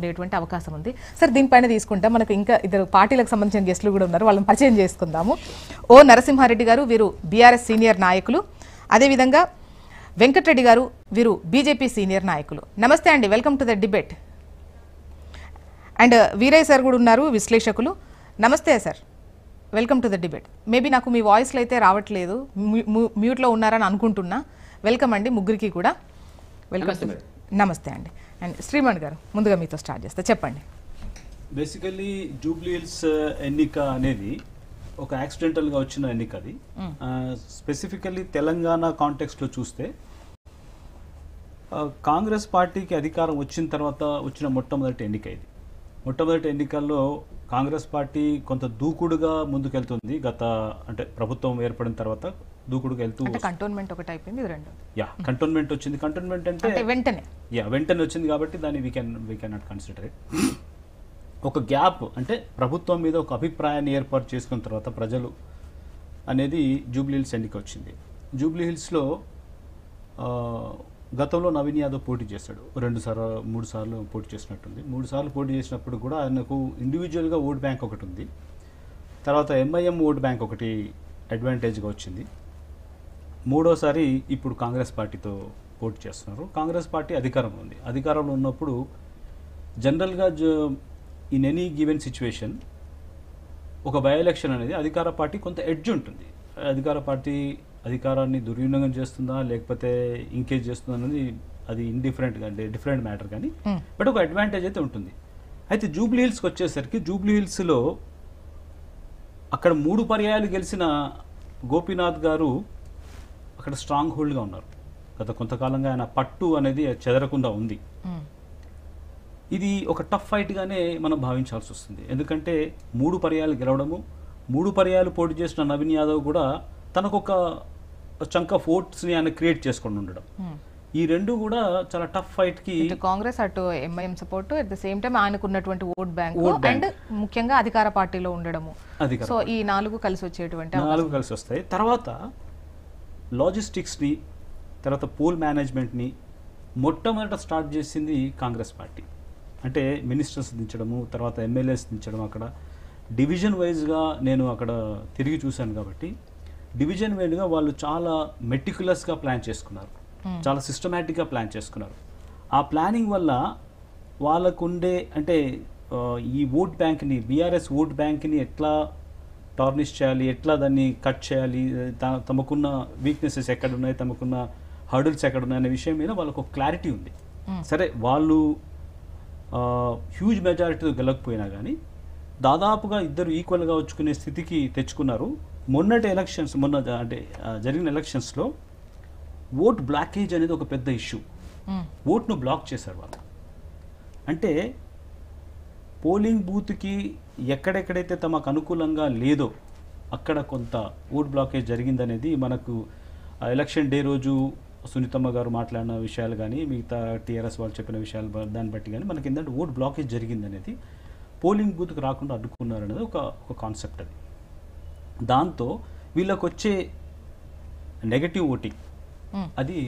ఉండేటువంటి అవకాశం ఉంది. సార్ దీనిపైన తీసుకుంటే మనకు ఇంకా ఇద్దరు పార్టీలకు సంబంధించిన గెస్టులు కూడా ఉన్నారు, వాళ్ళని పరిచయం చేసుకుందాము. ఓ నరసింహారెడ్డి గారు, వీరు బీఆర్ఎస్ సీనియర్ నాయకులు. అదేవిధంగా వెంకటరెడ్డి గారు, వీరు బీజేపీ సీనియర్ నాయకులు. నమస్తే అండి, welcome to the debate. And Veerayya sir కూడా ఉన్నారు, విశ్లేషకులు. నమస్తే sir, welcome to the debate. Maybe నాకు మీ వాయిస్లో అయితే రావట్లేదు, మ్యూట్లో ఉన్నారని అనుకుంటున్నా. వెల్కమ్ అండి ముగ్గురికి కూడా, వెల్కమ్. నమస్తే అండి. అండ్ శ్రీమణ్ గారు, ముందుగా మీతో స్టార్ట్ చేస్తే చెప్పండి. బేసికల్లీ జూబ్లీ హిల్స్ ఎన్నిక అనేది ఒక యాక్సిడెంటల్గా వచ్చిన ఎన్నిక. అది స్పెసిఫికల్లీ తెలంగాణ కాంటెక్స్ట్లో చూస్తే కాంగ్రెస్ పార్టీకి అధికారం వచ్చిన తర్వాత వచ్చిన మొట్టమొదటి ఎన్నిక ఇది. మొట్టమొదటి ఎన్నికల్లో కాంగ్రెస్ పార్టీ కొంత దూకుడుగా ముందుకెళ్తుంది. అంటే ప్రభుత్వం ఏర్పడిన తర్వాత దూకుడుగా వెళ్తూ, కంటోన్మెంట్ ఒకటి అయిపోయింది, రెండు కంటోన్మెంట్ వచ్చింది. కంటోన్మెంట్ అంటే వెంటనే వచ్చింది కాబట్టి దాన్ని we can not consider it. ఒక గ్యాప్ అంటే ప్రభుత్వం మీద ఒక అభిప్రాయాన్ని ఏర్పాటు చేసుకున్న తర్వాత ప్రజలు అనేది జూబ్లీ హిల్స్ ఎన్నిక వచ్చింది. జూబ్లీ హిల్స్లో గతంలో నవీన్ యాదవ్ పోటీ చేశాడు, 3 సార్లు పోటీ చేసినట్టుంది. 3 సార్లు పోటీ చేసినప్పుడు కూడా ఆయనకు ఇండివిజువల్గా ఓట్ బ్యాంక్ ఒకటి ఉంది. తర్వాత ఎంఐఎం ఓట్ బ్యాంక్ ఒకటి అడ్వాంటేజ్గా వచ్చింది. మూడోసారి ఇప్పుడు కాంగ్రెస్ పార్టీతో పోటీ చేస్తున్నారు. కాంగ్రెస్ పార్టీ అధికారంలో ఉంది. అధికారంలో ఉన్నప్పుడు జనరల్గా ఇన్ ఎనీ గివెన్ సిచ్యువేషన్ ఒక బై ఎలక్షన్ అనేది అధికార పార్టీ కొంత ఎడ్జ్ ఉంటుంది. అధికార పార్టీ అధికారాన్ని దుర్వినియోగం చేస్తుందా లేకపోతే ఇంకేజ్ చేస్తుందా అనేది అది ఇండిఫరెంట్గా, అంటే డిఫరెంట్ మ్యాటర్. కానీ బట్ ఒక అడ్వాంటేజ్ అయితే ఉంటుంది. అయితే జూబ్లీ హిల్స్కి వచ్చేసరికి జూబ్లీ హిల్స్లో అక్కడ 3 పర్యాయాలు గెలిచిన గోపీనాథ్ గారు అక్కడ స్ట్రాంగ్ హోల్డ్గా ఉన్నారు. గత కొంతకాలంగా ఆయన పట్టు అనేది చెదరకుండా ఉంది. ఇది ఒక టఫ్ ఫైట్గానే మనం భావించాల్సి వస్తుంది. ఎందుకంటే 3 పర్యాయాలు గెలవడము, 3 పర్యాయాలు పోటీ చేసిన నవీన్ యాదవ్ కూడా తనకు ఒక చంక్ ఆఫ్ ఓట్స్ని ఆయన క్రియేట్ చేసుకొని ఉండడం, ఈ రెండు కూడా చాలా టఫ్ ఫైట్కి కాంగ్రెస్ అటు MIM support, at the same time ఆయనకు ఉన్నటువంటి ఓట్ బ్యాంక్ అండ్ ముఖ్యంగా అధికార పార్టీలో ఉండడము. సో ఈ 4 కలిసి వచ్చేటువంటి 4 కలిసి వస్తాయి. తర్వాత లాజిస్టిక్స్ని, తర్వాత పూల్ మేనేజ్మెంట్ని మొట్టమొదట స్టార్ట్ చేసింది కాంగ్రెస్ పార్టీ. అంటే మినిస్టర్స్ దించడము, తర్వాత ఎమ్మెల్యేస్ దించడం. అక్కడ డివిజన్ వైజ్గా నేను అక్కడ తిరిగి చూశాను కాబట్టి డివిజన్ వైజ్గా వాళ్ళు చాలా మెటిక్యులస్గా ప్లాన్ చేసుకున్నారు, చాలా సిస్టమేటిక్గా ప్లాన్ చేసుకున్నారు. ఆ ప్లానింగ్ వల్ల వాళ్ళకుండే అంటే ఈ ఓట్ బ్యాంక్ని, బీఆర్ఎస్ ఓట్ బ్యాంక్ని ఎట్లా టార్నిష్ చేయాలి, ఎట్లా దాన్ని కట్ చేయాలి, తమకున్న వీక్నెసెస్ ఎక్కడున్నాయి, తమకున్న హర్డిల్స్ ఎక్కడున్నాయి అనే విషయం మీద వాళ్ళకు ఒక క్లారిటీ ఉంది. సరే వాళ్ళు హ్యూజ్ మెజారిటీతో గెలకపోయినా కానీ దాదాపుగా ఇద్దరు ఈక్వల్గా వచ్చుకునే స్థితికి తెచ్చుకున్నారు. మొన్నటి ఎలక్షన్స్, అంటే జరిగిన ఎలక్షన్స్లో ఓట్ బ్లాకేజ్ అనేది ఒక పెద్ద ఇష్యూ. ఓట్ను బ్లాక్ చేశారు వాళ్ళు. అంటే పోలింగ్ బూత్కి ఎక్కడెక్కడైతే తమకు అనుకూలంగా లేదో అక్కడ కొంత ఓట్ బ్లాకేజ్ జరిగిందనేది మనకు ఎలక్షన్ డే రోజు సునీతమ్మ గారు మాట్లాడిన విషయాలు కానీ మిగతా టీఆర్ఎస్ వాళ్ళు చెప్పిన విషయాలు దాన్ని బట్టి కానీ మనకి ఏంటంటే ఓట్ బ్లాకేజ్ జరిగిందనేది, పోలింగ్ బూత్కి రాకుండా అడ్డుకున్నారు అనేది ఒక కాన్సెప్ట్. అది దాంతో వీళ్ళకి వచ్చే నెగటివ్ ఓటింగ్ అది